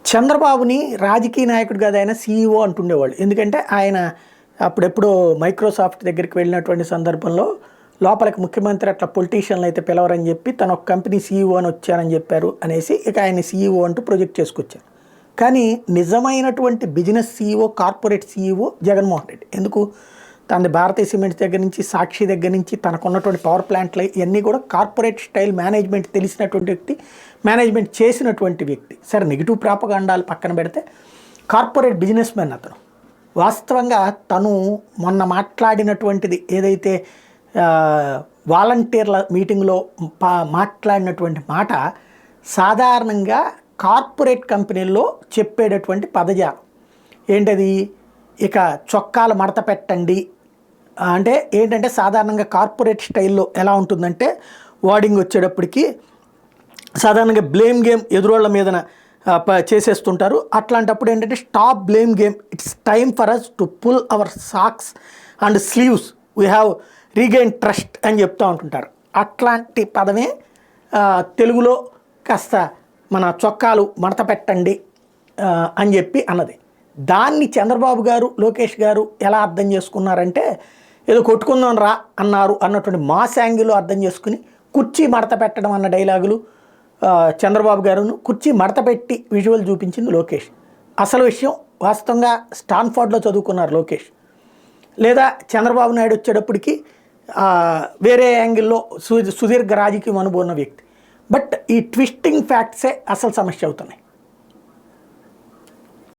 చంద్రబాబుని రాజకీయ నాయకుడు కాదు, ఆయన సీఈఓ అంటుండేవాళ్ళు. ఎందుకంటే ఆయన అప్పుడెప్పుడో మైక్రోసాఫ్ట్ దగ్గరికి వెళ్ళినటువంటి సందర్భంలో లోపలికి ముఖ్యమంత్రి అట్లా పొలిటీషియన్లు అయితే పిలవరని చెప్పి తన ఒక కంపెనీ సీఈఓ అని వచ్చారని చెప్పారు అనేసి ఇక ఆయన సీఈఓ అంటూ ప్రొజెక్ట్ చేసుకొచ్చారు. కానీ నిజమైనటువంటి business CEO, corporate CEO Jaganmohan Reddy. ఎందుకు? తనది భారతీయ సిమెంట్స్ దగ్గర నుంచి, సాక్షి దగ్గర నుంచి, తనకున్నటువంటి పవర్ ప్లాంట్లు ఇవన్నీ కూడా కార్పొరేట్ స్టైల్ మేనేజ్మెంట్ తెలిసినటువంటి వ్యక్తి, మేనేజ్మెంట్ చేసినటువంటి వ్యక్తి. సరే, నెగిటివ్ ప్రాపగాండాలు పక్కన పెడితే కార్పొరేట్ బిజినెస్ మ్యాన్ అతను. వాస్తవంగా తను మొన్న మాట్లాడినటువంటిది ఏదైతే వాలంటీర్ల మీటింగ్లో మాట్లాడినటువంటి మాట సాధారణంగా కార్పొరేట్ కంపెనీల్లో చెప్పేటటువంటి పదజాలం. ఏంటది? ఇక చొక్కాలు మడత పెట్టండి అంటే ఏంటంటే సాధారణంగా కార్పొరేట్ స్టైల్లో ఎలా ఉంటుందంటే వార్డింగ్ వచ్చేటప్పటికి సాధారణంగా బ్లేమ్ గేమ్ ఎదురోళ్ళ మీదన చేసేస్తుంటారు. అట్లాంటప్పుడు ఏంటంటే stop blame game, it's time for us to pull our socks and sleeves, we have regain trust అని చెప్తూ ఉంటుంటారు. అట్లాంటి పదమే తెలుగులో కాస్త మన చొక్కాలు మడత పెట్టండి అని చెప్పి అన్నది. దాన్ని చంద్రబాబు గారు, లోకేష్ గారు ఎలా అర్థం చేసుకున్నారంటే ఏదో కొట్టుకుందాం రా అన్నారు అన్నటువంటి మాస్ యాంగిల్లో అర్థం చేసుకుని కుర్చీ మడత పెట్టడం అన్న డైలాగులు చంద్రబాబు గారును, కుర్చీ మడత పెట్టి విజువల్ చూపించింది లోకేష్. అసలు విషయం వాస్తవంగా స్టాన్ఫోర్డ్లో చదువుకున్నారు లోకేష్. లేదా చంద్రబాబు నాయుడు వచ్చేటప్పటికి వేరే యాంగిల్లో సుదీర్ఘ రాజకీయం అనుభవం ఉన్న వ్యక్తి. బట్ ఈ ట్విస్టింగ్ ఫ్యాక్ట్సే అసలు సమస్య అవుతున్నాయి.